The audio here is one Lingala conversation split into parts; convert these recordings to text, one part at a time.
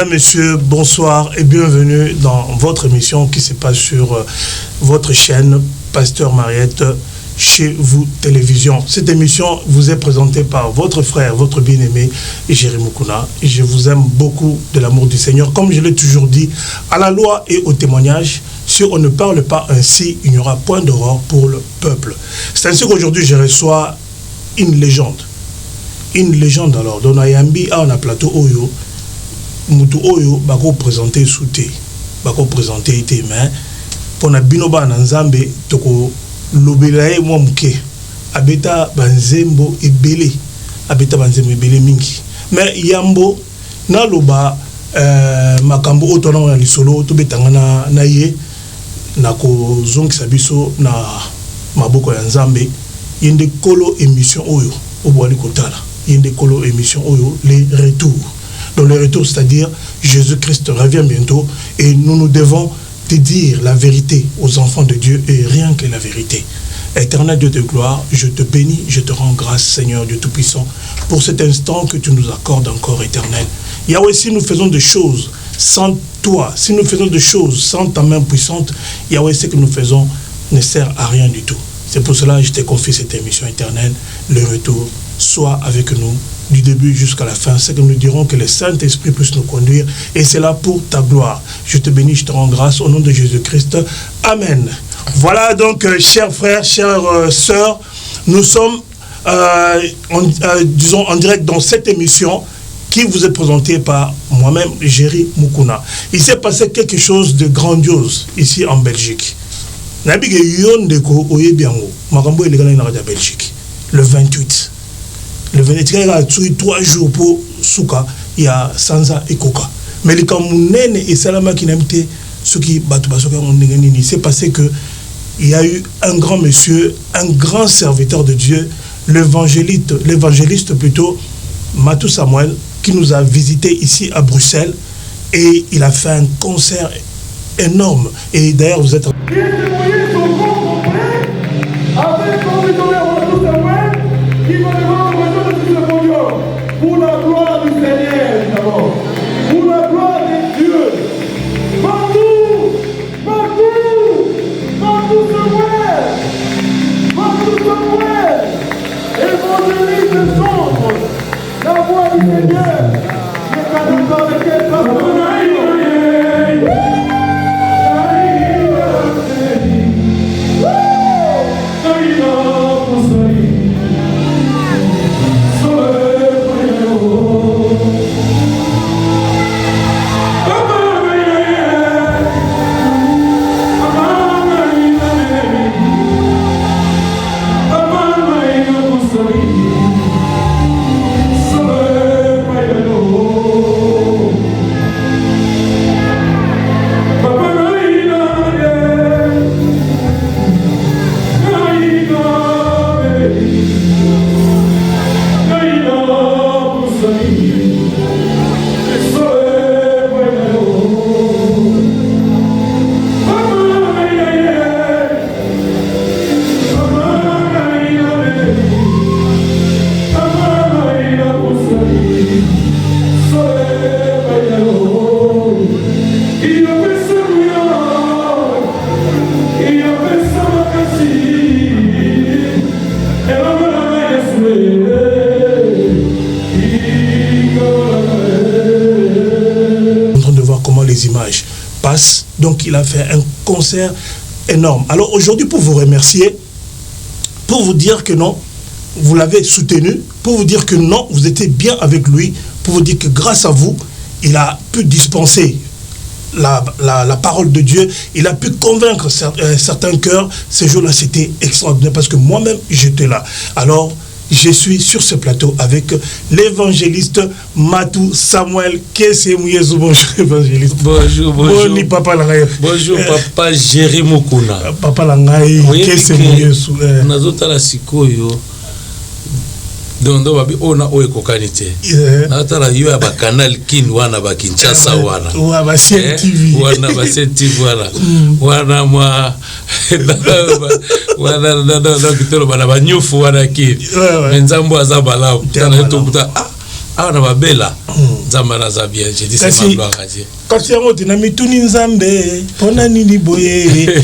Mesdames, Messieurs, bonsoir et bienvenue dans votre émission qui se passe sur votre chaîne Pasteur Mariette chez vous télévision. Cette émission vous est présentée par votre frère, votre bien-aimé Jérémy Mukuna. Je vous aime beaucoup de l'amour du Seigneur. Comme je l'ai toujours dit, à la loi et au témoignage, si on ne parle pas ainsi, il n'y aura point d'aurore pour le peuple. C'est ainsi qu'aujourd'hui je reçois une légende. Une légende alors. Dans Ayambi, on a plateau Oyo. Mutu Oyo, bako présenter souté. Bako présenter ite, mais pour na binoba na nzambe, toko lobelaye mwa muke. Abeta banzembo ebele. Abeta banzembo ebele mingi. Mais yambo, na loba, makambo otona na lisolo, to betanga na ye, na ko zongi sabiso na maboko ya nzambe, yende kolo émission Oyo, obwali kotala. Yende kolo émission Oyo, les retours. Dans le retour, c'est-à-dire Jésus-Christ revient bientôt et nous devons te dire la vérité aux enfants de Dieu et rien que la vérité. Éternel Dieu de gloire, je te bénis, je te rends grâce, Seigneur Dieu Tout-Puissant, pour cet instant que tu nous accordes encore, éternel. Yahweh, si nous faisons des choses sans toi, si nous faisons des choses sans ta main puissante, Yahweh, ce que nous faisons ne sert à rien du tout. C'est pour cela que je te confie cette émission éternelle, le retour. Sois avec nous du début jusqu'à la fin. C'est que nous dirons que le Saint-Esprit puisse nous conduire et c'est là pour ta gloire. Je te bénis, je te rends grâce au nom de Jésus-Christ. Amen. Voilà donc, chers frères, chères sœurs, nous sommes disons en direct dans cette émission qui vous est présentée par moi-même, Jérémy Mukuna. Il s'est passé quelque chose de grandiose ici en Belgique. Le 28. Le 28, il y a 3 jours pour Souka, il y a Sansa et Koka. Mais les Kamounènes et Salama qui n'aiment pas ce qui battent, c'est passé que il y a eu un grand monsieur, un grand serviteur de Dieu, l'évangéliste plutôt, Matou Samuel, qui nous a visité ici à Bruxelles et il a fait un concert énorme. Et d'ailleurs, vous êtes... Pour la gloire du Seigneur, d'abord. Pour la gloire de Dieu. Partout Samuel. Évangéliste sombre. La voix du Seigneur. Le cadeau dans lequel images passent. Donc il a fait un concert énorme. Alors aujourd'hui, pour vous remercier, pour vous dire que non, vous l'avez soutenu, pour vous dire que non, vous étiez bien avec lui, pour vous dire que grâce à vous, il a pu dispenser la parole de Dieu, il a pu convaincre certains cœurs. Ce jour-là, c'était extraordinaire parce que moi-même, j'étais là. Alors, je suis sur ce plateau avec l'évangéliste Matou Samuel. Bonjour évangéliste. Bonjour. Bonjour papa Langaï. Bonjour papa Jérémy Mukuna. Papa Langaï. Nazota la sikoyo. Dondo babi ona oe kokanite. Natala yo ya ba canal kin wana ba Kinshasa wana. Wa ba CTV. Wana ba CTV wana. Wana mwa wana kitolo bana ba nyufu wana kin. Nzambo azabala. Tana to kuta Ah, on va bella. Zambana Zabien, j'ai dit c'est ma gloire à Dieu. Quand tu as monté, na mituni nzambe, pona nini boye,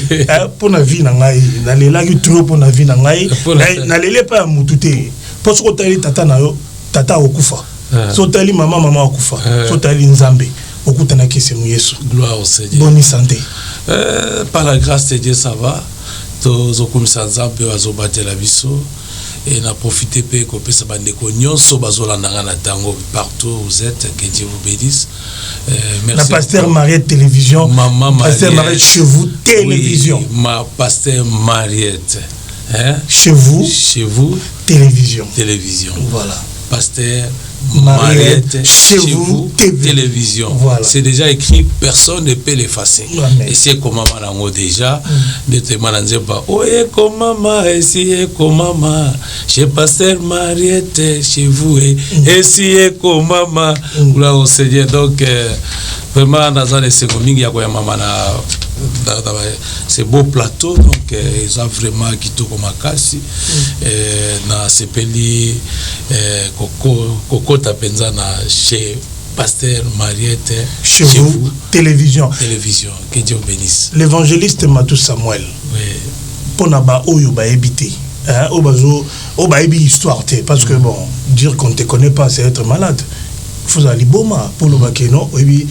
pona vie na ngai, na lela ki trop pona vie na ngai, na lele pa mutute. Parce que tali tata na yo, tata okufa. So tali mama okufa. So tali nzambe, okutana kese mu Yesu. Gloire au Seigneur. Bonne santé. Par la grâce de Dieu, ça va. Tozo komisa nzambe wazobate la biso. Et n'a profité peu qu'on peut s'abandonner nyonso bazolanda na tango partout où vous êtes, que Dieu vous bénisse. Merci. La pasteur Mariette télévision. Maman pasteur Mariette chez vous télévision. Oui, ma pasteur Mariette. Hein? Chez vous télévision. Télévision. Voilà. Pasteur Mariette chez vous télévision. Voilà. C'est déjà écrit, personne ne peut l'effacer. Et c'est comme maman déjà de mananze pas oye comme maman et comme maman chez pasteur Mariette chez vous et comme maman là au Seigneur. Donc vraiment dans un secondes ya kwa maman na c'est beau plateau, donc ils ont vraiment quitté comme Makasi na sepeli Coco Tapenzana chez pasteur Mariette chez vous télévision, que Dieu bénisse. L'évangéliste Matou Samuel, oui, pour naba oyo ba habité au ba histoire parce que bon, dire qu'on ne te connaît pas c'est être malade. Faut aller boma pour le bakeno oui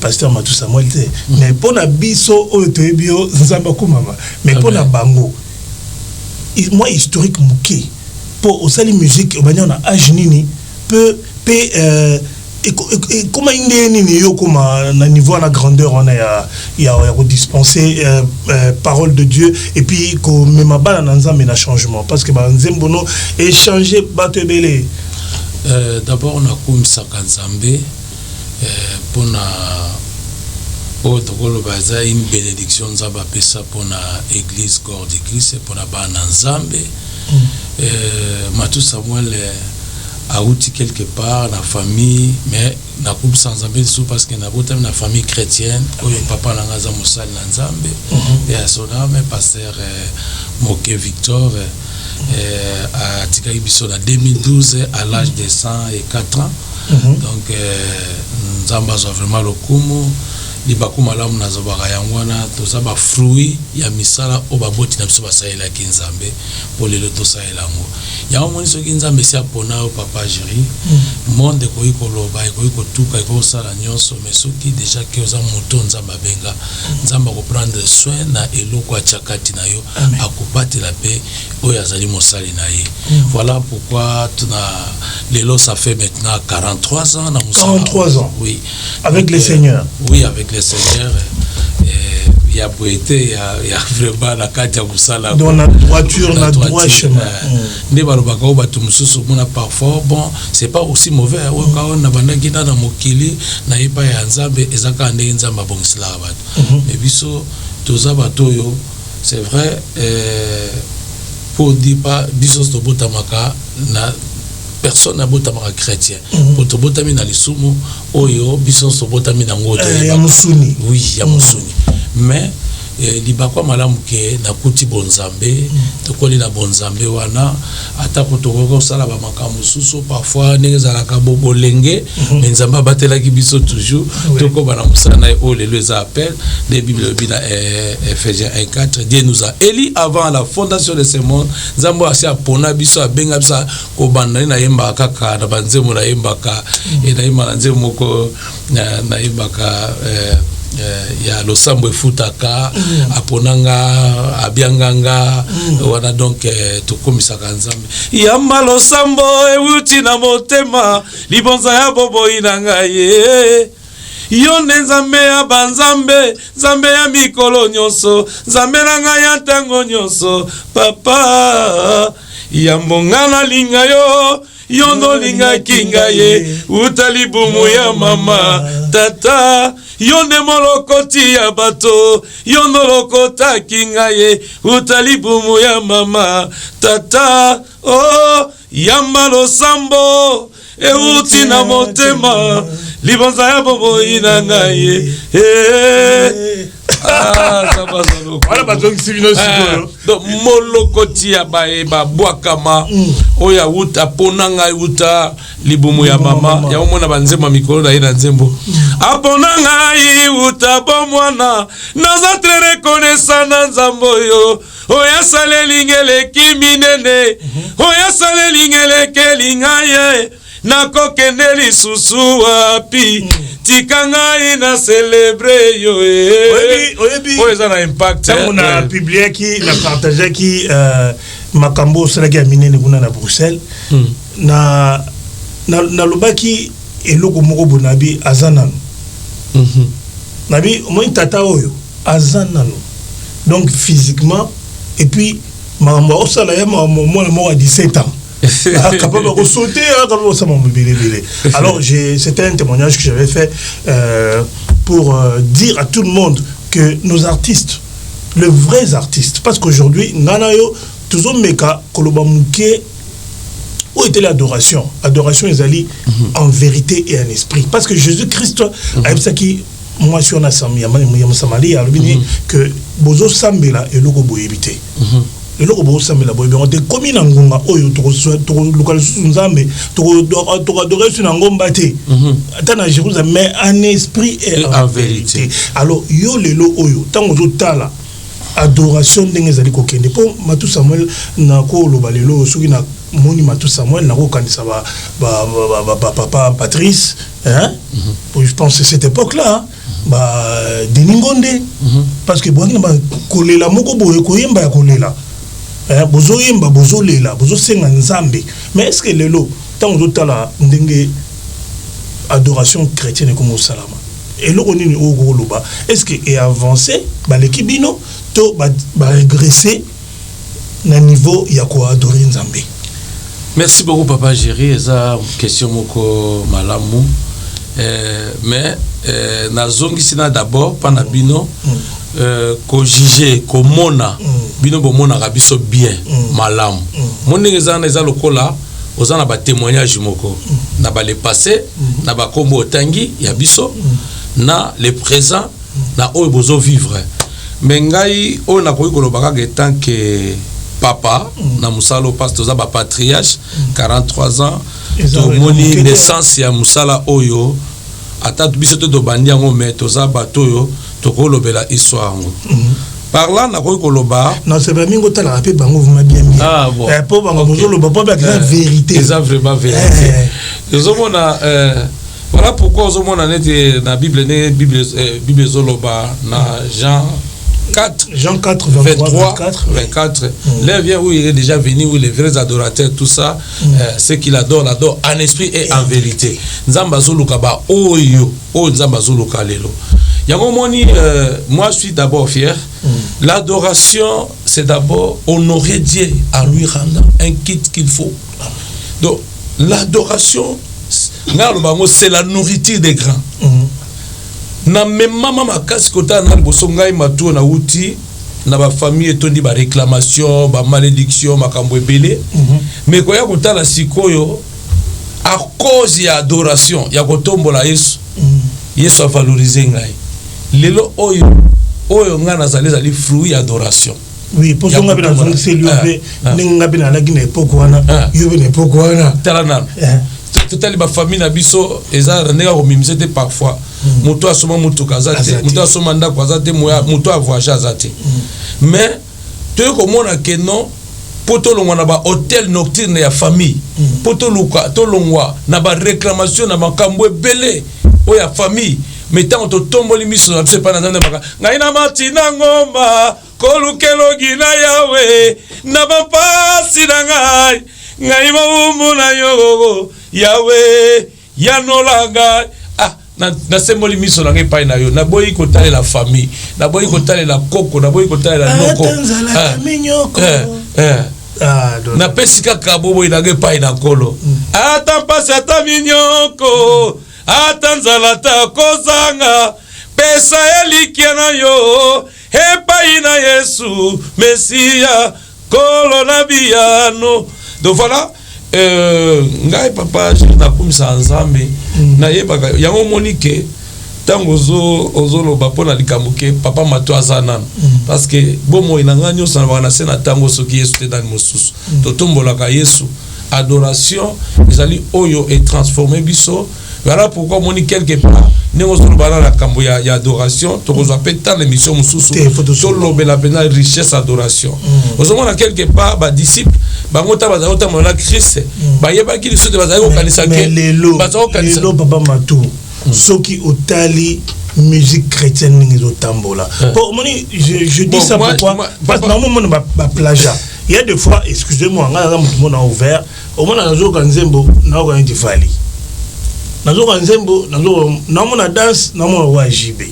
pasteur Matou Samuel mais pour na biso o to bio nzamba kumama mais pour na bango moi historique muké pour au sali musique au banya na âge nini peut comment nini yo kuma na niveau na grandeur on a dispenser parole de Dieu et puis ko mema bala na nzambe na changement parce que ba nzembono échanger bato belé. D'abord, on a comme ça Kanzambe pour une bénédiction pour l'église corps d'église pour la Bananzambe. Matou Samuel a outil quelque part la famille, mais na coupe sans Zambé parce que na botam na famille chrétienne où papa nangaza mosal Nzambe et à son âme pasteur Moké Victor. À Tikaï Bisso en 2012 à l'âge de 104 ans. Donc nous avons vraiment le kumu libakuma la munazobaka yangwana tozaba fruit ya misala obaboti na biso basalela kinzambe pour le loto saelango ya omoni soki nzambe si apona o papa Jéri monde koyi koloba koyi kotuka ko sala nyonso mais soki déjà que oza moto nzamba benga nzamba ko prendre soin na eloko a chakati na yo akopate la paix oyo azali mosali na ye. Voilà pourquoi lelo ça fait maintenant 43 ans na musala. 43 ans. Oui. Avec les seigneurs. Oui, avec les seigneurs. Il y a poété, il y a vraiment la carte à Moussala. Dans la droiture, la droit chemin. Parfois, bon, c'est pas aussi mauvais. Mais biso, c'est vrai, pour dire pas, biso to botamaka na personne n'a botamaka chrétien. Pour to botami na lisumu, oyo biso to botami na ngoto. Ya musuni. Oui, ya musuni. Mais libakwa malamu ke na kuti bonzambe to koli na bonzambe wana ata ko to ko sala ba makamu suso parfois nezala ka bobolenge mais nzamba batela ki biso toujours to ko bana musana o les appels des bibles bina Ephésiens 1:4 Dieu nous a élis avant la fondation de ce monde nzambo asia pona biso abenga bisa ko banda na yemba kaka na banzemo na yemba ka et na yemba nzemo ko na yemba ka ya losambo efutaka aponanga abianganga wana donc tokomisaka nzambe yamba losambo ewuti na motema libonza ya boboyi na ngai yo nde nzambe ya banzambe nzambe ya mikolo nyonso nzambe na ngai ya ntango nyonso papa yambonga na linga yo yondo linga kinga ye utalibumu ya mama tata yonde molokoti ya bato yondo lokota kinga ye utalibumu ya mama tata oh yamba losambo euti na motema libonza ya boboyi na ngai ça va ça. Voilà bazo qui sivino siko. Donc molokoti ya ba bwakama oya uta ponanga uta libumu ya mama ya omona banzema mikolo na ina nzembo. Aponanga uta bomwana naza très reconnaissant na nzambo yo. Oya sale lingele kiminene. Oya sale lingele kelingaye. Nako kende lisusu wapi. Tikanga ina célébrer yo. Oyebi. Oya na impact. Ça on a publié qui na partagé qui makambo sala ki aminene kuna na Bruxelles. Na lobaki eloko moko bonabi azanano. Nabi moi tata oyo azanano. Donc physiquement et puis makambo osala ya moi à 17 ans. Capable de sauter, alors c'était un témoignage que j'avais fait pour dire à tout le monde que nos artistes, les vrais artistes, parce qu'aujourd'hui, Nanayo, tous les meka, Kolobamuke, où était l'adoration? Adoration, ils allaient en vérité et en esprit. Parce que Jésus-Christ, avec ça qui, moi, sur la Samia, il a dit que Bozo Sambela et Logo Boyébité. Le logo bossa me la boy on te komi na ngonga oyo to local nzambe to adorer sur ngomba te atana Jérusalem mais en esprit et en vérité. Alors yo lelo oyo tango zo tala adoration ndenge zali ko kende po Matu Samuel na ko loba lelo soki na moni Matu Samuel na ko kanisa papa Patrice hein je pense à cette époque là Deningonde parce que boangi na kolela moko boye ko yemba ya kolela bozo yemba bozo lela bozo senga nzambe. Mais est-ce que lelo tant tala ndenge adoration chrétienne comme au salama et le onini o goloba est-ce que est avancé l'équipe bino to régresser na niveau ya ko adorer nzambe? Merci beaucoup papa Géry eza question moko malamu mais nazongi sina d'abord pana bino ko juger ko mona bino bo mona rabiso bien malamu moninga zana eza lokola ozana ba témoignage moko na ba le passé na ba kombo tangi ya biso na le présent na oyo bozo vivre mais ngai o na koyi kolobaka ke tant que papa na musalo pasteur za ba patriarche 43 ans to moni naissance ya musala oyo ata biso to bandi yango mais toza batoyo to kolobela histoire ngo par là na koloba non c'est pas mingo tala rapé bango vous m'a bien bien pour bango bozolo ba pas la vérité c'est vraiment vérité ezomona voilà pourquoi ozomona net na bible ne bible zoloba na Jean 4 24 là vient où il est déjà venu où les vrais adorateurs tout ça ce qu'il adore en esprit et en vérité nzamba zoluka ba oyo nzamba zoluka lelo yango moni moi je suis d'abord fier l'adoration c'est d'abord honorer Dieu en lui rendant un kit qu'il faut donc l'adoration c'est la nourriture des grands na même maman makasi kota na liboso ngai matu na uti na ba famille etondi ba réclamation ba malédiction makambo ebele mais koya kotala sikoyo à cause ya adoration ya kotombola Yesu a valorisé ngai lelo oyo nga nazali fruit ya adoration. Oui, pour ça on a bien c'est lui ninga bien la Guinée pourquoi yo bien pourquoi talana toute la famille na biso eza ndeka ko mimisete parfois moto asoma moto kazate moto asoma nda kwazate moto a voyage azate mais tu komona que non poto longwa na ba hôtel nocturne ya famille poto luka to longwa na ba réclamation na makambo ebele o ya famille mais tant to tomboli miso na biso pa na nzanda baka ngai na matina ngomba kolukelo gina yawe na ba pasi na ngai ngai maumu na yo yawe yanolanga na semboli miso na ngai pa na yo na boyi kotale la famille na boyi kotale la koko na boyi kotale la noko na pesika kabobo ina ngai pa na kolo ata pasi ata minyoko ata nzala ta kozanga pesa elikia na yo epai na Yesu Mesia kolo na biyano. Donc voilà ngai papa na kumisa nzambe na yebaka yango monike tango ozo lo bapona likamuke papa mato azana parce que bomo inanga nyosa na sena tango soki Yesu te dans mosusu to tombolaka Yesu adoration ezali oyo et transformer biso. Voilà pourquoi moni quelque part nengo zo bana la kambo ya adoration to ko appelle tant l'émission mosusu to lobela pena richesse adoration ozomona quelque part ba disciple bangota bazota mona Christ ba yeba ki liso de bazako kanisa ke bazako kanisa lelo papa matou soki otali musique chrétienne ningi zo tambola bon moni je dis ça pourquoi parce que normalement ba plagiat il y a des fois excusez-moi ngala mutu na ouvert au moins nazo kanzembo na ko ntifali nazo kanzembo nazo namona danse namona wa JB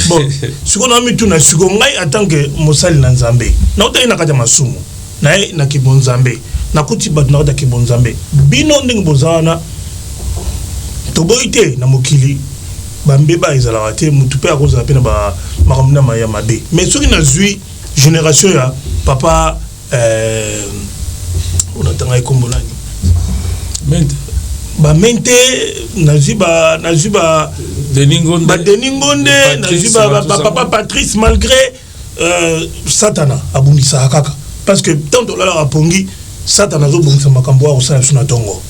bon siko na mitu na siko ngai en tant que mosali na Nzambe na ota ina kata masumu na na kibonzambe na kuti bat na ota kibonzambe bino ndingi bozana to boite na mokili bambeba ezala te mutu pe akoza pe na ba makamna maya mabe mais soki na zui génération ya papa on atanga ikombo nani ba mente naziba Deningonde naziba papa Patrice malgré Satana abungisa kaka parce que tant on la pongi Satana zo bungisa makambo wa osala suna tongo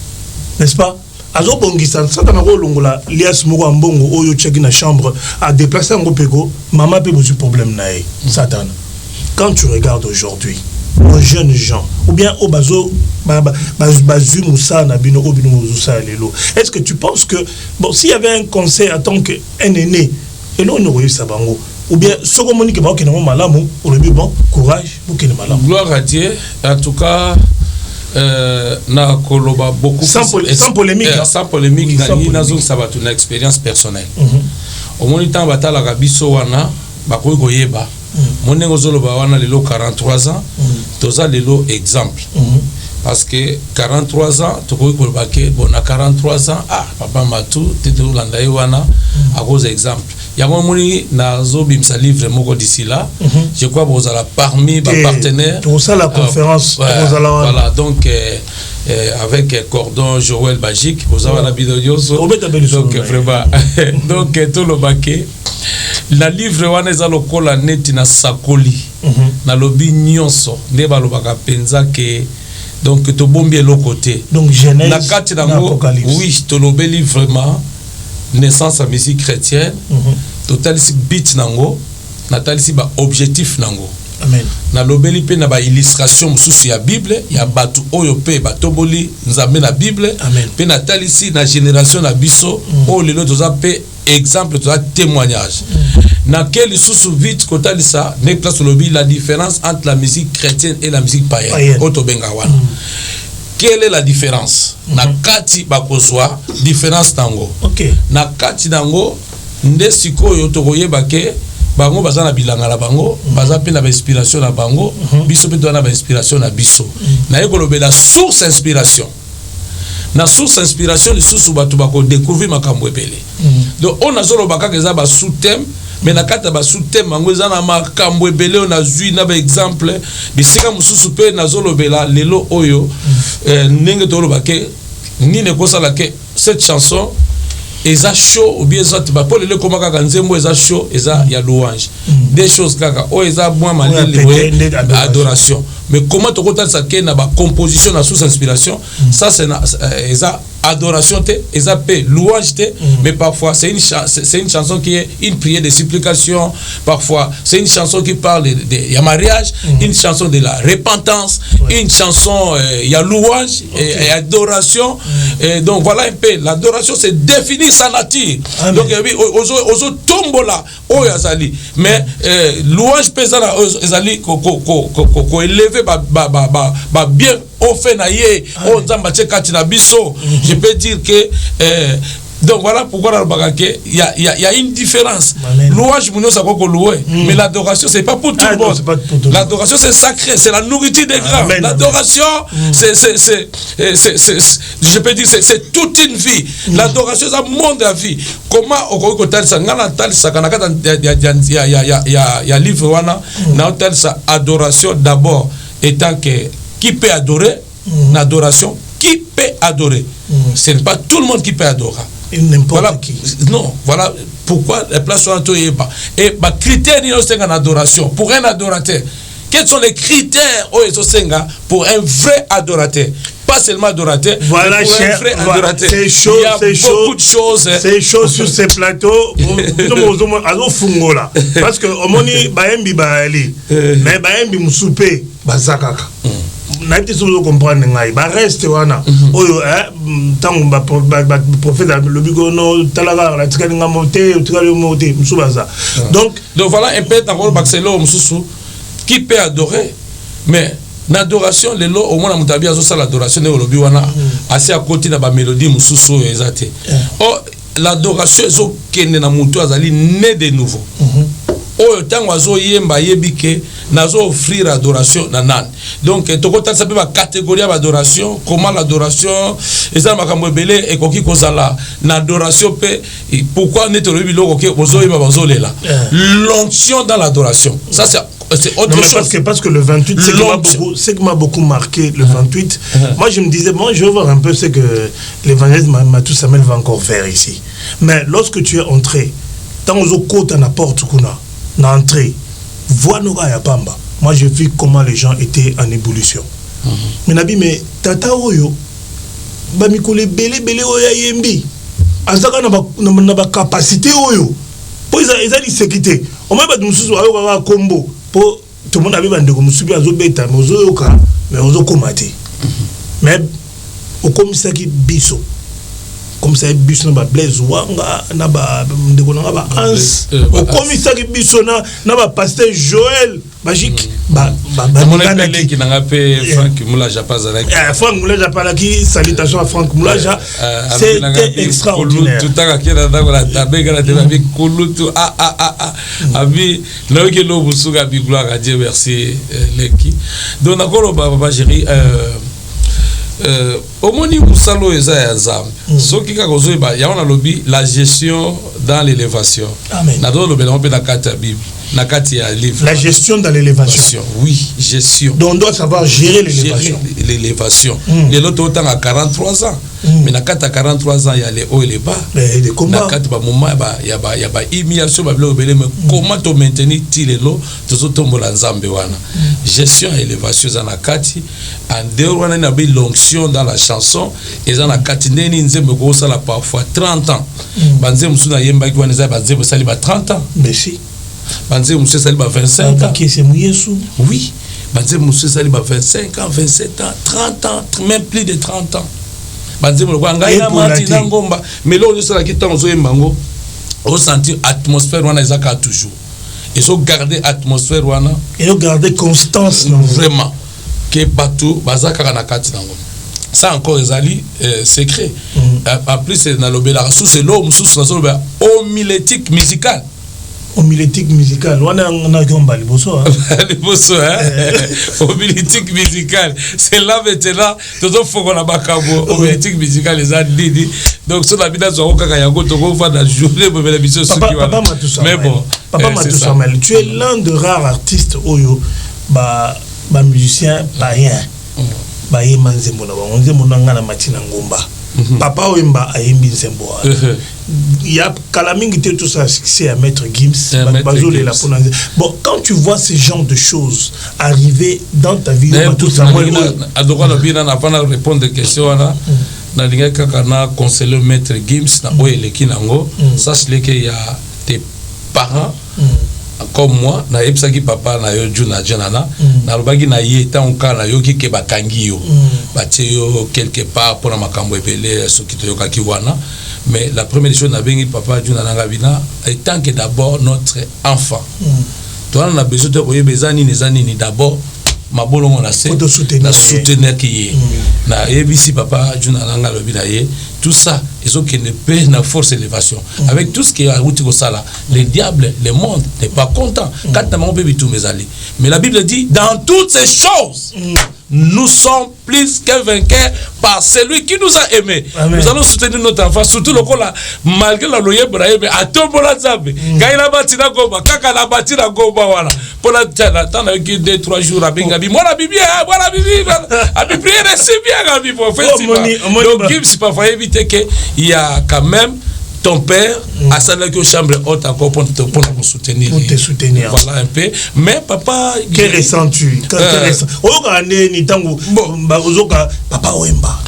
n'est-ce pas azo bongisa Satana ko longola lias moko ambongo oyo cheki na chambre a déplacer ngo peko mama pe bozu problème nae Satana. Quand tu regardes aujourd'hui aux jeunes gens ou bien au bazo bazu moussa na bino obino moussa lelo, est-ce que tu penses que bon s'il y avait un conseil à tant que un aîné et non on aurait ça bango ou bien ce qu'on monique ba okena malamu au début bon courage okena malamu gloire à Dieu en tout cas na koloba beaucoup sans polémique sans polémique oui, na zo sabatu na expérience personnelle au monitant batala kabiso wana bakoyi koyeba monengo zoloba wana lelo 43 ans toza lelo exemple parce que 43 ans tokoyi koloba ke bon na 43 ans papa matou tete ulanda wana à cause exemple yango moni na zo bimsa livre moko d'ici là je crois vous allez parmi ba partenaires pour ça la conférence voilà donc avec Cordon Joël Bagique vous avez la vidéo donc vraiment donc tout le baquet la livre wana eza lokola neti na sakoli na lobi nyonso nde balobaka penza ke donc to bombi lo côté donc Genèse na kati nango oui to lobeli vraiment naissance à musique chrétienne total si bit nango natalisi ba objectif nango amen na lobeli pe na ba illustration mususu ya Bible ya batu oyo pe batoboli nzambe na Bible pe natalisi na génération na biso o lelo toza pe exemple toza témoignage na quel sous vite kotali ça ne place lobby la différence entre la musique chrétienne et la musique païenne oto bengawana quelle est la différence na kati bakozwa différence tango na kati nango nde sikoyo tokoyeba ke bango baza na bilanga la bango baza pe na inspiration na bango biso pe to na inspiration na biso na ekolobela source inspiration na source inspiration les sous batu bako découvrir makambo ebele donc on a zolo baka keza ba sous thème mais na kata ba sous thème bango za na makambo ebele on a zui na ba exemple bisika mususu pe na zolo bela lelo oyo ndenge to lo bake ni ne ko sala ke cette chanson eza chaud ou bien ça ba pour le comment kaka nzembo eza chaud eza ya louange des choses kaka o eza moins malele adoration mais comment to kota ça ke na ba composition na sous inspiration ça c'est eza adoration te eza pe louange te mais parfois c'est une chanson qui est une prière de supplication, parfois c'est une chanson qui parle de ya mariage, une chanson de la repentance, une chanson il y a louange et adoration et donc voilà un peu l'adoration c'est définir sa nature. Donc ozo tombola o yazali mais louange pesana ezali ko élever ba bien au fait naie on nzamba tchekati na biso. Je peux dire que donc voilà pourquoi il y a une différence. Louange nous ça qu'on louer mais l'adoration c'est pas pour tout le monde. L'adoration c'est sacré, c'est la nourriture des grands. L'adoration c'est je peux dire c'est toute une vie. L'adoration c'est un monde de vie. Comment on peut dire ça ngana tal ça kanaka ya livre wana na tal ça adoration d'abord étant que qui peut adorer l'adoration qui peut adorer. Ce n'est pas tout le monde qui peut adorer. n'importe voilà, qui. Non, voilà pourquoi les places sont pas. Et bah critères c'est en adoration pour un adorateur. Quels sont les critères pour un vrai adorateur? Pas seulement adorateur, voilà, mais pour un vrai adorateur. C'est chaud, il y a beaucoup de choses. C'est chaud sur ces plateaux. Parce que au moni baembi baali, mais baembi musupe bazakaka. Naïti sous comprendre ngai ba reste wana oyo tango ba prophète le bigono talaga la tikali ngamote tikali mote musubaza. Donc voilà un peu dans le baxelo mususu qui peut adorer, mais l'adoration les lots au moins la mutabia zo ça l'adoration ne olobi wana assez à côté na ba mélodie mususu ezate. Oh l'adoration zo kende na mutu azali né de nouveau. Oyo tango azo yemba yebike nazo offrir adoration na nan. Donc tokota ça peut ba catégorie d'adoration, comment l'adoration eza makambo belé et koki kozala na adoration pe pourquoi ne tolobi loko ke bozo yeba bozo lela. L'onction dans l'adoration. Ça c'est autre chose. Parce que le 28 c'est que m'a beaucoup marqué le 28. Moi je me disais bon je vais voir un peu ce que l'évangéliste Matou Samuel va encore faire ici. Mais lorsque tu es entré dans aux côtes à la porte kuna l'entrée, voix noga ya pamba. Moi, j'ai vu comment les gens étaient en ébullition. Mais Nabi, mais tata oyo, ba mikole belé oya yembi. Azaka na ba capacité oyo. Po ils dit sécurité. Au moins ba mususu ayo ka combo. Po tout le monde avait bande ko musubi azo beta, mais ozo yoka, mais ozo komate. Mais au commissaire qui biso. Comme ça biso na ba Blaise Wanga na ba ndeko na ba Hans au commissaire biso na ba pasteur Joël magique mon appelé qui n'a pas Franck Moulaja Pazalaki Franck Moulaja Palaki salutations à Franck Moulaja c'était extraordinaire tout à qui na la tabega la télé kulutu abi na ke lo busuga bi gloire à Dieu merci leki donc nakolo baba chéri omoni musalo eza ya nzambe soki kaka ozoyeba ya wana lobi la gestion dans l'élévation na do lobela on peut na kati ya bible na kati ya livre la gestion dans l'élévation oui gestion donc on doit savoir gérer l'élévation les autres autant à 43 ans mais na kati ya 43 ans il y a les hauts et les bas na kati ba moment ya ba humiliation ba bilo obele mais comment to maintenir tilelo to tombola nzambe wana gestion et élévation za na kati en dehors wana na bi l'onction dans la chanson et za na kati ndeni nzembe ko sala parfois 30 ans banze musuna yemba ki wana za banze sali ba 30 ans mais si banze musu sali ba 25 ans qui c'est Yesu oui banze musu sali ba 25 ans 27 ans 30 ans même plus de 30 ans banze mo ko ngai na mati na ngomba mais lo sala ki temps zo yembango au sentir atmosphère wana ezaka toujours et so garder atmosphère wana et garder constance vraiment que batou bazaka na kati na ngomba ça encore ezali secret en plus c'est na lobela sous c'est l'homme sous na homilétique musicale homilétique musicale wana na gomba liboso liboso homilétique musicale c'est là maintenant tout faut qu'on a bakabo homilétique musicale les a dit donc sur la vida zo kaka yango to ko fa na journée pour la mission mais bon papa Matou Samuel tu es l'un de rares artistes oyo ba musicien païen ba yema nzembo na ba nzembo na ngana matina ngomba papa Wemba a yembi nzembo il y a kalamingi te tout ça c'est à Maître Gims bon quand tu vois ce genre de choses arriver dans ta vie tout ça adora le bien na pas répondre des questions là na linga kaka na conseiller Maître Gims na oyeleki nango sache que il y a tes parents comme moi na epsaki papa na yo juna janana na lobaki na ye tant ka na yo ki ke bakangi yo batie yo quelque part pour na makambo epele soki to yokaki wana mais la première chose na bengi papa juna nanga bina étant que d'abord notre enfant toi on a besoin de koyeba ezani ni d'abord mabolongo na se na soutenir qui na ebisi papa juna nanga lobina ye tout ça ils ont qui ne peut na force élévation avec tout ce qui a outil ça là le diable le monde n'est pas content quand on peut tout mes alliés mais la Bible dit dans toutes ces choses nous sommes plus que vainqueurs par celui qui nous a aimés. Amen. Nous allons soutenir notre enfant, surtout le cas malgré la loyer Brahim, à Tombola Zabe, Gaïla Batina Goba, Kaka la Batina Goba, voilà. Pour la temps avec 2-3 jours à Bengabi, moi la Bible, moi la Bible, à Bible, c'est bien, Gabi, pour faire donc, Gibbs, parfois éviter qu'il y a quand même ton père à sa chambre haute encore pour nous soutenir. Pour te soutenir. Voilà un peu. Mais papa. Que ressens-tu? Papa Wemba.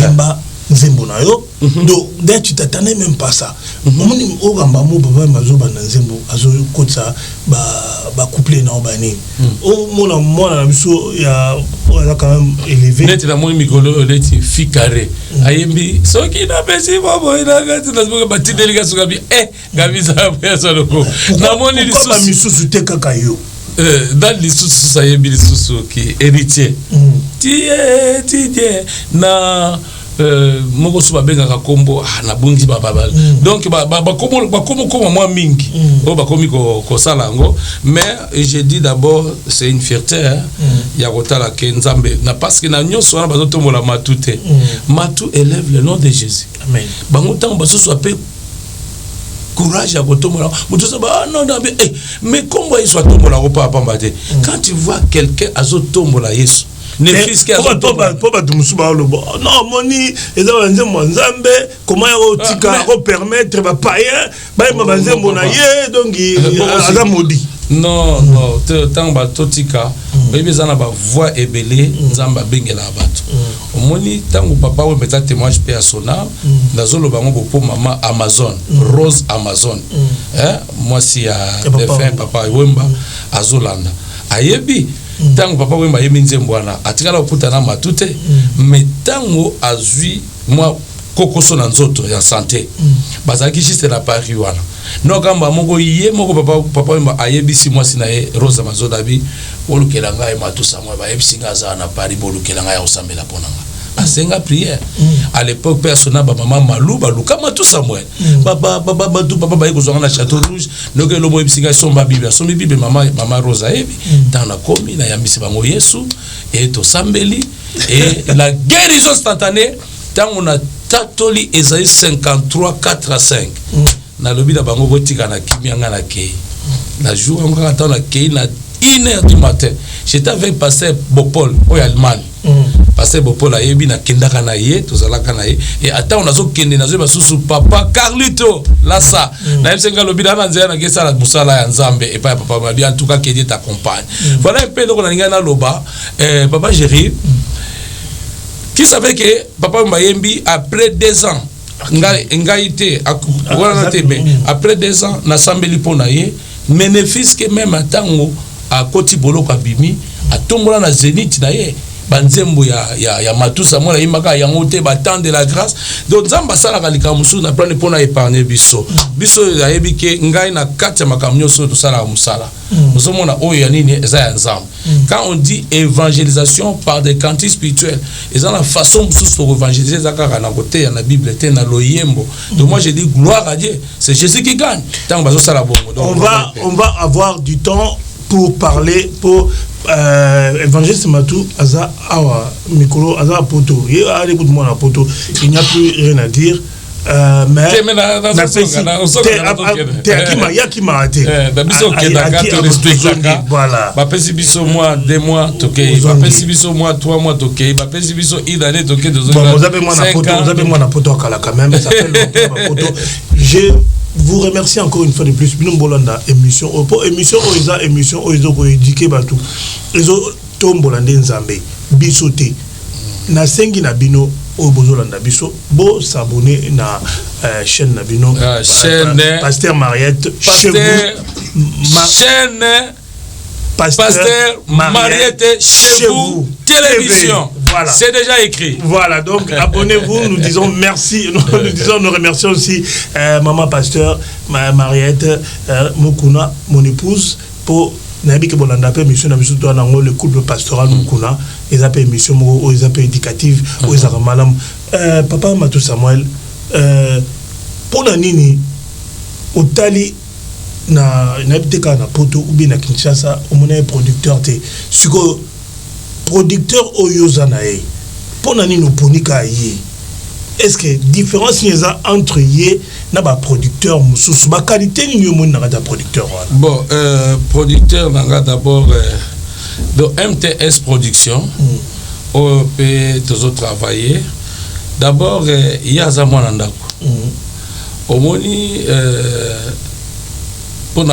Wemba Nzembo na yo. Donc, d'ailleurs, tu t'attendais même pas ça. Moni ogamba mo papa mazoba na Nzembo azo kotsa ba couplé na obani. O mona biso ya on quand même élevé. Net la mo mikolo leti fi carré. Ayembi soki na besi babo ina gati na zboka bati délégation gabi gabi za pesa loko. Na moni lisusu ba misusu te kaka yo. Dans lisusu sa yebi lisusu ki héritier. Tie na moko suba benga ka kombo na bungi baba donc ba komo moi mingi o ba komi ko sala ngo mais je dis d'abord c'est une fierté ya kotala ke nzambe na parce que na nyoso na bazo tombola matute matu élève le nom de Jésus amen bango tango baso so pe courage à kotombola mutu so ba non mais comment il soit tombola ko papa mbate quand tu vois quelqu'un azo tombola Yesu ne fils que pas de musuba lo non moni eza nzembo nzambe comment ya tika ko permettre ba païen ba nzembo na ye donc aza modi non tant ba totika bébé zana ba voix ebelé nzamba bengela bato moni tango papa we metza témoignage pe asona ndazolo bango po mama Amazon Rose Amazon moi si a défunt papa Wemba azolanda ayebi tango papa Wemba yemi Nzembo wana atikala okutana matute mais tango azui moi kokoso na nzoto ya santé bazaki juste la pari wana no kamba moko ye moko papa Wemba ayebisi moi sina ye Rose Amazon dabi olukela ngai matusa moi ba yebisi ngaza na pari bolukela ngai osambela ponanga asenga prière à l'époque personne ba maman Malou baluka matusa moi baba tout papa ba yeko na Château Rouge no ke lo mo yebisi ngai somba Bible maman Rose ayebi dans la commune na yambisi bango Yesu et to sambeli et la guérison instantanée tant on a tatoli Esaïe 53 4 à 5 na lobi da bango botika na kimianga na kei la jour on attend na kei na 1h du matin j'étais avec pasteur Bopol au Allemagne pasteur Bopol ayebi na kendaka na ye tozalaka na ye et attends on azo kende na zo basusu papa Carlito là ça na yebsenga lobi na nzela na kesa la musala ya nzambe et pas papa m'a bien en tout cas que Dieu t'accompagne voilà un peu donc on a ngana loba papa Jéri qui savait que papa Mayembi après 2 ans ngaité après 2 ans na sambeli pona ye bénéfice que même atango a koti boloko abimi atombola na zénith na ye banzembo ya matusa mona imaka yango te battant de la grâce donc nzamba sala kalika musu na plan pona épargner biso ya yebi ke ngai na kati ya makamnyo so to sala musala nous mona oyo ya nini eza ya nzamba quand on dit évangélisation par des cantiques spirituels eza la façon musu to évangéliser zakaka na côté ya na Bible te na loyembo donc moi je dis gloire à Dieu c'est Jésus qui gagne tant bazo sala bongo donc on va avoir du temps pour parler pour évangéliste Matou aza awa mikolo aza poto ye a écoute moi na poto il n'y a plus rien à dire mais voilà bapesi biso moi 2 mois tokei bapesi biso moi 3 mois tokei bapesi biso idane tokei vous avez moi na poto kala quand même ça fait longtemps poto vous remercie encore une fois de plus bino bolanda émission oizo ko éduquer batou ezo tombolanda nzambe bisoté na sengi na bino o bozolanda biso bo s'abonner na chaîne na bino chaîne Pasteur Mariette Pasteur Mariette chez vous télévision. Voilà. C'est déjà écrit. Voilà, donc abonnez-vous. Nous disons merci. Nous remercions aussi Maman Pasteur Mariette Mukuna, mon épouse, pour Nabi Bolanda pe mission na biso to na le couple pastoral Mukuna, ils appellent mission mo ils appellent éducative, ils appellent madame papa Matou Samuel pour na nini otali na biteka na poto ou bien na Kinshasa au mona producteur te siko producteur oyozanae pour nani no ponika ye. Est-ce que différence y a entre ye na ba producteur mususu ba qualité ni yo na da producteur wana? Bon, producteur nanga d'abord de MTS production OP toujours travailler. D'abord il y a za mwana ndako. Omoni oui, pour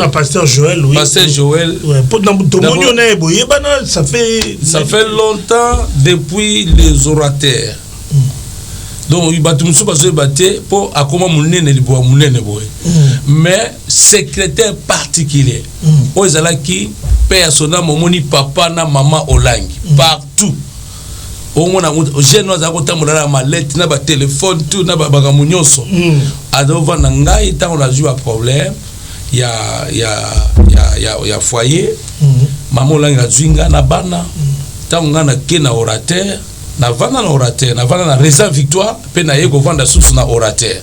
pasteur Joël, oui. Pasteur Joël. Ça fait longtemps depuis les orateurs. Donc il battu musu parce que batté pour akoma munene libo munene boy. Mais secrétaire particulier. Ozala qui personnel momoni papa na maman olangi partout. Au moins jeune oza ko tambola na mallette na ba téléphone tout na ba bagamunyoso. Adova na ngai tant on a eu un problème. Il y a foyer. Maman olangi azwinga na bana. Tant on a kena orateur. Na vana na orateur, na vana na Résident Victoire, pe na yeko vanda sous na orateur.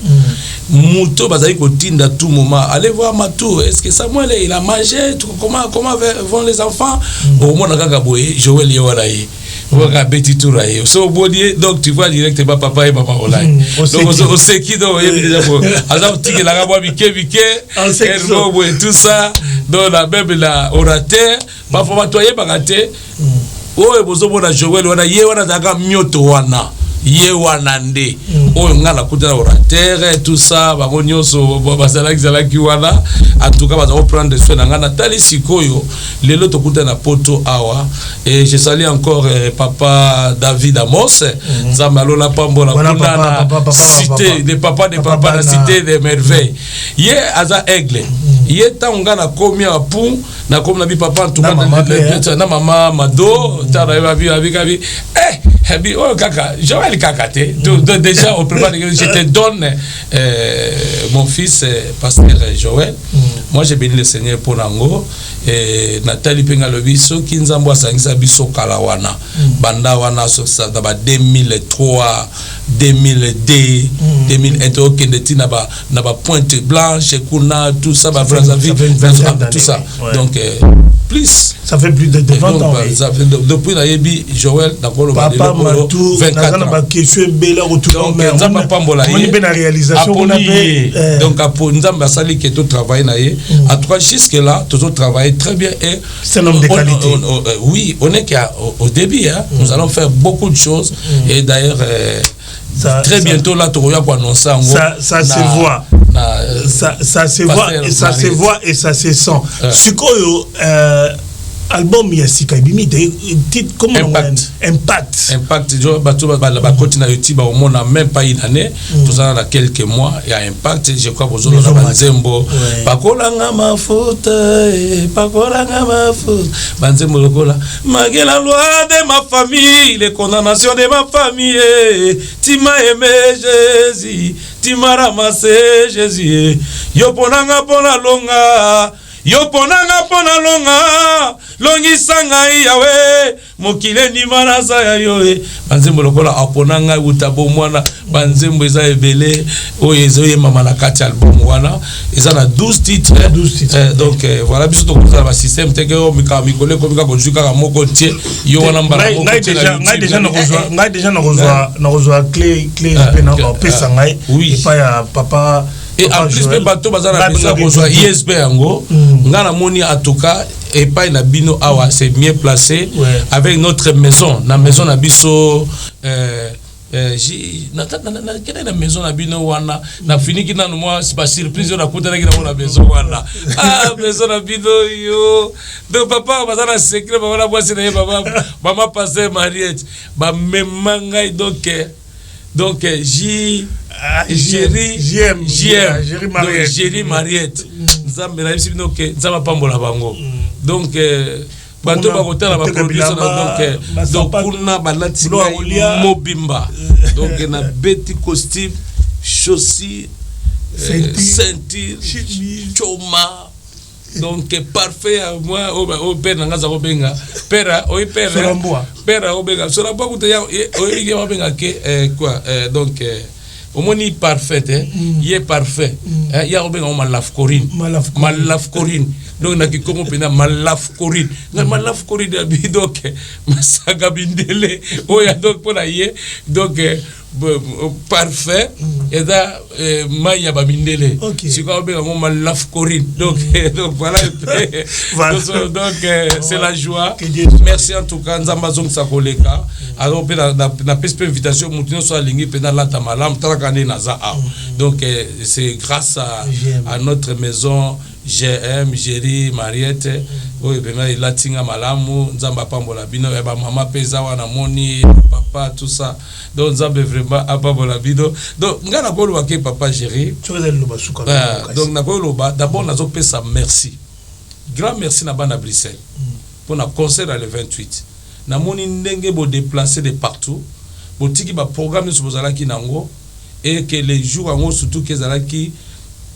Muto bazali ko tinda tout moment. Allez voir Matou, est-ce que Samuel il a mangé? Comment vont les enfants? Au moins na kaka boye, Joël yewala yi. Waka beti touraye. So bodier donc tu vois directement papa et maman online. Donc on sait qui donc il déjà pour. Azam tiki la gabo bike herbo et tout ça dans la même la orateur, parfois toi yé bagate. Oye bozo bona Joël wana ye wana daga myoto wana ye wana nde oyo ngala kutana orateur tout ça bango nyonso bazala ki wana en tout cas baza prendre soin na ngana tali sikoyo lelo to kutana poto awa et je salue encore papa David Amos Zamalola Pambola kuna cité des papas la cité des merveilles ye aza aigle ye ta ngana komia pou na comme na bi papa en tout cas na maman Mado ta na bi Habi, oh kaka, Joël kakate. Donc déjà on prépare. Je te donne mon fils pasteur Joël. Moi j'ai béni le Seigneur pour Nango et Nathalie Pengalobi so kinzambo sangisa biso kalawana. Banda wana so ça dans 2003, 2002, 2001 okendeti na ba pointe blanche kuna tout ça ba tout ça. Donc plus ça fait plus de 20 ans. Ça fait depuis la yebi Joël d'accord le papa Matou 24 ans. Na question bela retour mais nzamba pambola on est na réalisation on avait donc apo nzamba sali que tout travail na ye en tout cas jusque là tout travaille très bien et c'est un homme de qualité. Oui, on est qu'au début hein, nous allons faire beaucoup de choses et d'ailleurs très bientôt là tu vas annoncer ça se voit. Ça se voit et ça se voit et ça se sent. Sikoyo album Yasika Bimi titre comment Impact je ba continue YouTube au monde même pas une année tout ça dans quelques mois il y a Impact je crois que vous avez Banzembo pakolanga mafuta Banzembo lokola malgré la loi de ma famille les condamnations de ma famille tu m'as aimé Jésus tu m'as ramassé Jésus yo ponanga pona longa yo ponanga pona longa longisanga yawe mokile ni manasa ya yoe banzembo lokola aponanga utabo mwana banzembo eza ebele oyo ezoye mama na kati album wana eza na 12 titres donc voilà biso to koza ba système teke o mikole komika konjuka ka moko tie yo wana mbala moko ngai déjà na rozwa clé pe na pesa ngai et pas ya papa. Et en plus les bateaux bazana besoin qu'on ISB ango ngana moni en tout cas et pas na bino awa c'est mieux placé avec notre maison na maison na biso na maison na bino wana na fini kina no moi c'est pas surprise on a kutana kina na maison wana maison na bino yo de papa bazana secret ba wana boisi na baba maman passer Mariette ba memanga donc Jéri Mariette nzambe na biso bino ke nzamba pambola bango donc bato bakotala ba production donc kuna balati mobimba donc na beti costume chaussures ceinture choma donc parfait moi au père nanga benga père père obenga so la bokuta ya o benga ke quoi donc au moni parfait il est parfait il y a obenga malaf corine donc na kikongo pena malaf corride na malaf corride bi donc masaga bindele oya donc pona ye donc parfait et da maya babindele si quoi bien mon malaf corride donc voilà donc c'est la joie. Merci en tout cas nzamba zong sa koleka alors pe na pespe invitation mutino so alingi pena la tamalam trakane naza donc c'est grâce à notre maison GM Géry Mariette oyo pena ilatinga malamu nzamba pambola bino e ba mama peza wana moni papa tout ça donc nzamba vraiment apambola bino donc ngana ko lo ke papa Géry donc na ko lo ba d'abord nazo pesa merci grand merci na bana Bruxelles pour na concert le 28 na moni ndenge bo déplacer de partout bo tiki ba programme sur bozalaki nango et que les jours en surtout que zalaki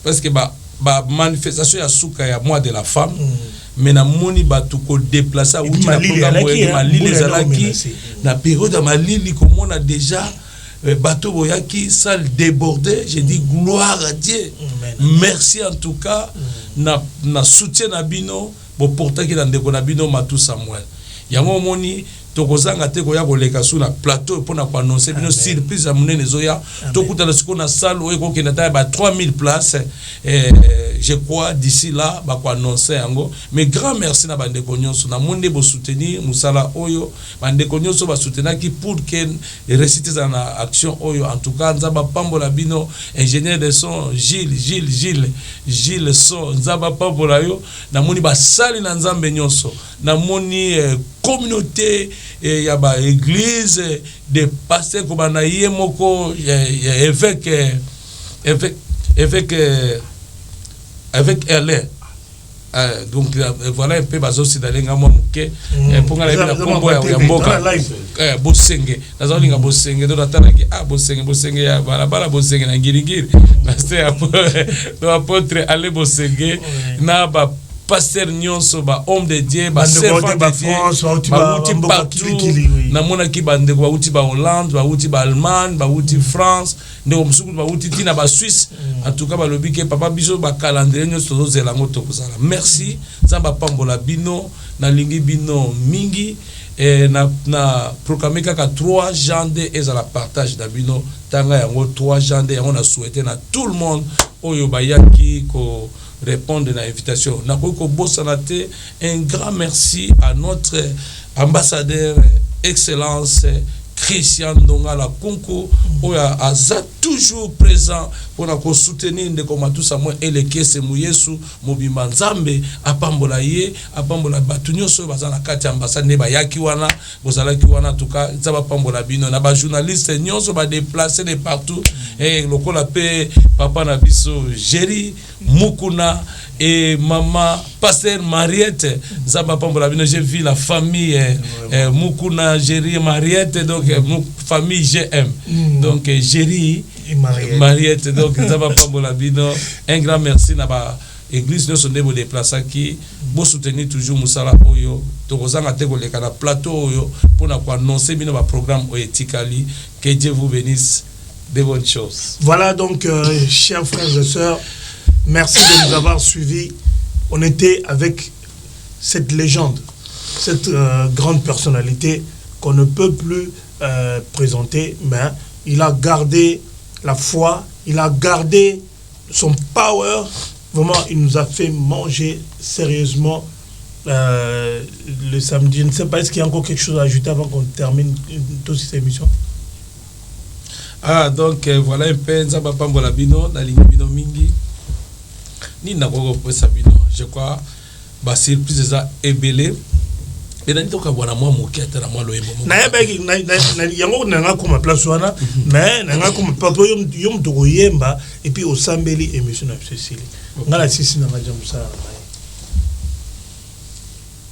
parce que ba manifestation ya suka ya mois de la femme mais na moni batu ko déplacer ou na programme ya malili zalaki na période ya malili comme on a déjà bateau boyaki salle débordée. Je dis gloire à Dieu. Merci en tout cas na soutien na bino bo porter ki na ndeko na bino Matou Samuel yango moni tokozanga te koya koleka sur na plateau pour na ko annoncer bino surprise à monene zoya tokuta na siko na salle oyo ko kenda ba 3000 places je crois d'ici là ba ko annoncer yango mais grand merci na bande ko nyonso na monde bo soutenir musala oyo bande ko nyonso ba soutenir ki pour que réciter na action oyo en tout cas nzaba pambola bino ingénieur de son Gilles son nzaba pambola yo na moni ba sali na nzambe nyonso na moni communauté et y a ba église de pasteurs comme na yemoko avec elle donc voilà un peu bazo si d'aller ngamo muke pour ngala bila kombo ya mboka bosenge nazolinga bosenge do natanaki bosenge ya balabala bosenge na ngirigiri pasteur apôtre aller bosenge na ba pasteur nyonso ba homme de Dieu ba servant de Dieu ba uti partout na mona ki bande ba uti ba Hollande ba uti ba Allemagne ba uti France ndeko musuku ba uti tina ba Suisse en tout cas ba lobi ke papa biso ba calendrier nyonso to zela ngoto kozala merci nzamba pambola bino na lingi bino mingi na proclamer kaka 3 janvier et à la partage da bino tanga yango 3 janvier on a souhaité na tout le monde oyo bayaki ko répondre à l'invitation. Un grand merci à notre ambassadeur Excellence Christian Ndonga la Conco où a toujours présent pour nous soutenir de comme tout ça moi et les caisses mouyesu mobimba nzambe apambola ye apambola batunyo so bazana kati ambassade ne bayaki wana bozalaki wana tout cas ça va pambola bino na ba journaliste nyonso ba déplacer de partout et lokola pe papa na biso Géry Mukuna et maman pasteur Mariette nzamba pambola bino j'ai vu la famille Mukuna Géry Mariette donc famille GM donc Géry Mariette donc nzamba pambola bino un grand merci na ba église nous sommes déplacés qui bo soutenir toujours musala oyo tokozanga te koleka na plateau oyo pour na ko annoncer bino ba programme oetikali. Que Dieu vous bénisse de bonnes choses. Voilà donc chers frères et sœurs, merci de nous avoir suivis. On était avec cette légende, cette grande personnalité qu'on ne peut plus présenter, mais il a gardé la foi, il a gardé son power. Vraiment, il nous a fait manger sérieusement le samedi. Je ne sais pas, est-ce qu'il y a encore quelque chose à ajouter avant qu'on termine toute cette émission? Donc voilà un peu nzamba pambola bino na lingi bino mingi ni na koko pesa bino je crois ba surprise za ebele et na nitoka bwana mwa mokete na mwa loyembo na yebeki na yango na nga kuma place wana mais na nga kuma papa yom to yemba et puis osambeli émission na Cécile ngala sisi na maja musala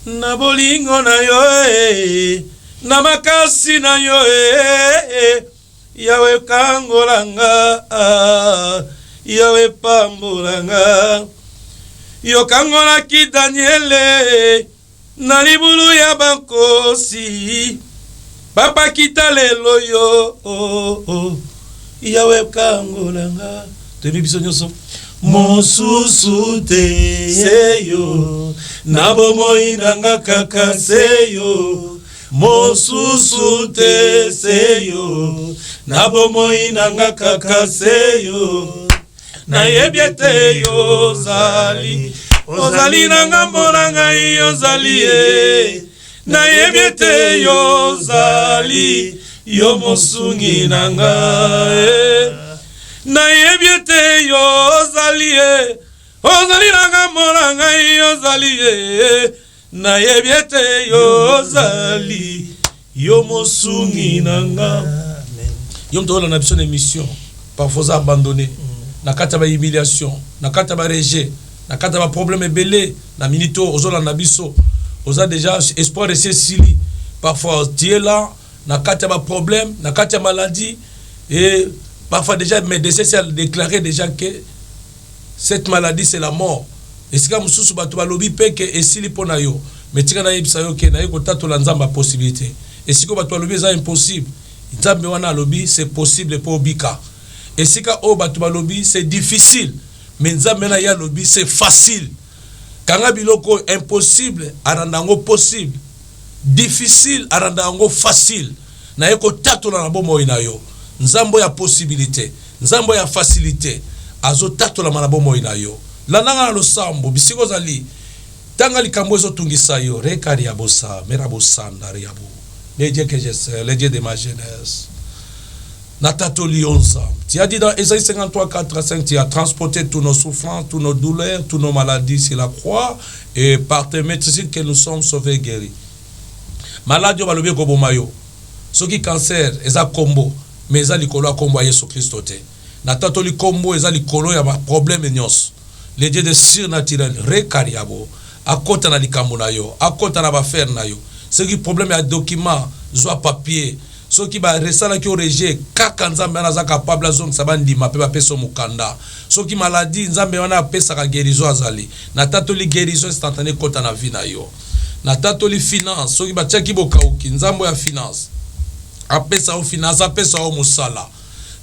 na bolingo na yo na makasi na yo Yawe kangolanga Yawe pambolanga Yo kangola ki Daniele na libulu ya bankosi Papa kita lelo yo Yawe kangolanga Tenu biso nyonso mosusu te seyo na bomoi nanga kaka seyo mosusu te seyo na bomoi nanga kaka seyo na yebiete yo zali ozali nanga mbona ngai ozali na yebiete yo zali yo mosungi nanga na yebiete yo ozali ozali nanga mbona ngai ozali na yebiete yo ozali yo mosungi nanga. Yo mtola na biso émission parfois abandonné na kata ba humiliation na kata ba rejet na kata ba problème ebele na minito ozola na biso oza déjà espoir de Cécilie parfois tu es là na kata ba problème na kata maladie et parfois déjà médecin s'est déclaré déjà que cette maladie c'est la mort et c'est comme sous bato balobi pe que esili pona yo mais tika na yebisa yo ke na yo tatola nzamba possibilité et si ko bato balobi ça impossible nzambe wana lobi c'est possible pour bika et si ka o bato balobi c'est difficile mais nzambe na ya lobi c'est facile kanga biloko impossible arandango possible difficile arandango facile na yeko tatola na bomo ina yo nzambo ya possibilité nzambo ya facilité azo tatola na bomo ina yo lananga na losambo bisiko zali tanga likambo ezo tungisa yo rekari ya bosa mera bosanda riabo les dieux que je sais, les dieux de ma jeunesse. Natatoli 11 ans. Tu as dit dans Ésaïe 53, 4 à 5, tu as transporté tous nos souffrances, tous nos douleurs, tous nos maladies sur la croix, et par tes maîtrises que nous sommes sauvés, guéris. Malade, on va le comme mayo. Ceux qui cancer, ils ont combo, mais ils ont les colos à combo à Jésus Christ. Natatoli combo, ils ont les colos, il y a un problème. Les dieux de surnaturel, rekariabo, à côté de l'ikamunayo, à côté de la faire nayo. Ceux qui problème à document, soit papier, ceux qui va rester là qui ont rejet, kaka nzambe na za capable zone sabandi ma pe ba peso mukanda. Ceux qui maladie nzambe wana pesa ka guérison azali. Na tatoli guérison instantanée kota na vie na yo. Na tatoli finance, ceux qui ba tia ki boka uki nzambo ya finance. Apesa o finance, apesa o musala.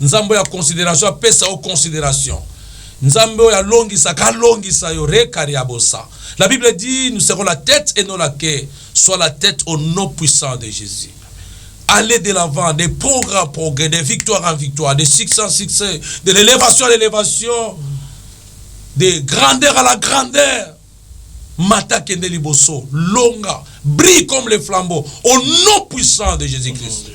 Nzambo ya considération, apesa o considération. Nzambe ya longisa ka longisa yo rekari abosa. La Bible dit nous serons la tête et non la queue. Soit la tête au nom puissant de Jésus. Allez de l'avant, des progrès en progrès, des victoires en victoire, des succès en succès, de l'élévation à l'élévation, de grandeur à la grandeur. Mata kende liboso, longa, brille comme les flambeaux, au nom puissant de Jésus-Christ.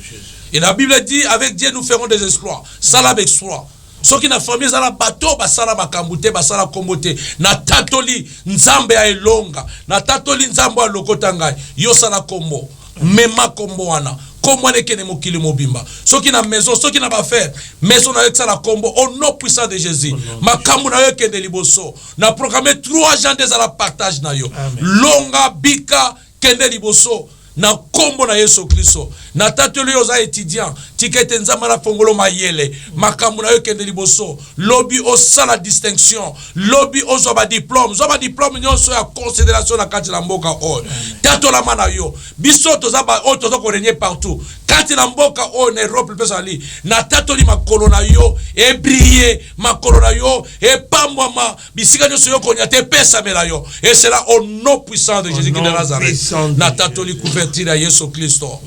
Et la Bible dit, avec Dieu nous ferons des exploits. Salam exploit. Ceux qui na famille za la bateau basala makambute basala kombote na tatoli nzambe ya elonga na tatoli nzambe ya lokotanga yo sala kombo mema kombo wana kombo ne kene mokili mobimba ceux qui na maison ceux qui na ba faire maison na yexala kombo au nom puissant de Jésus makambu na yo kende liboso na programmer 3 gens des à la partage na yo longa bika kende liboso na kombo na Yesu Kristo na tatoli oza étudiant tikete nzamba na fongolo mayele makambu na yo kende liboso lobby o sala distinction lobby o zo ba diplôme nyonso ya considération na kati na mboka o tatola mana yo biso toza ba o toza ko régner partout kati na mboka o na Europe pesa ali na tatoli makolo na yo e briller makolo na yo e pambwa ma bisika nyonso yo konya te pesa mela yo et c'est là au nom puissant de Jésus de Nazareth na tatoli couverture à Yesu Kristo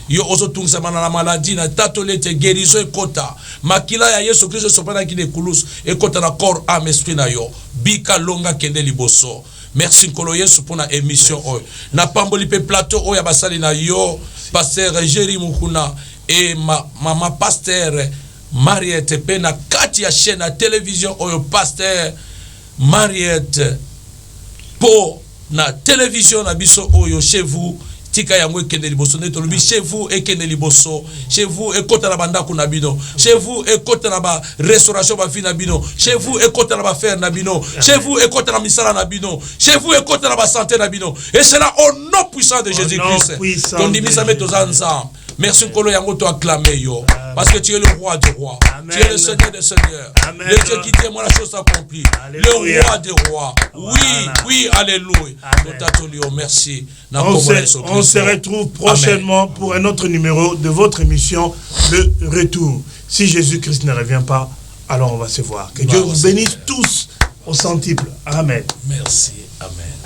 yo ozo tungisa mana la maladie na tatoli te guérison e kota makila ya Yesu Kristo sopana ki de kulus e kota na corps âme esprit na yo bika longa kende liboso. Merci Nkolo Yesu pour la émission oyo na pamboli pe plateau oyo basali na yo pasteur Jerry Mukuna et mama pasteur Mariette pe na kati ya chaîne na télévision oyo pasteur Mariette po na télévision na biso oyo chez vous tika yango ekende liboso ne tolobi chez vous ekende liboso chez vous ekota na bandako na bino chez vous ekota na ba restauration ba fina bino chez vous ekota na ba faire na bino chez vous ekota na misala na bino chez vous ekota na ba santé na bino et c'est là au nom puissant de Jésus-Christ ton dimisa met aux ensemble. Merci Nkolo yango to acclamer yo parce que tu es le roi des rois. Tu es le Seigneur des seigneurs. Le Dieu qui dit moi la chose accomplie. Le roi des rois. Oui, alléluia. Merci. On se retrouve prochainement pour un autre numéro de votre émission Le Retour. Si Jésus-Christ ne revient pas, alors on va se voir. Que Dieu vous bénisse tous au centuple. Amen. Merci. Amen.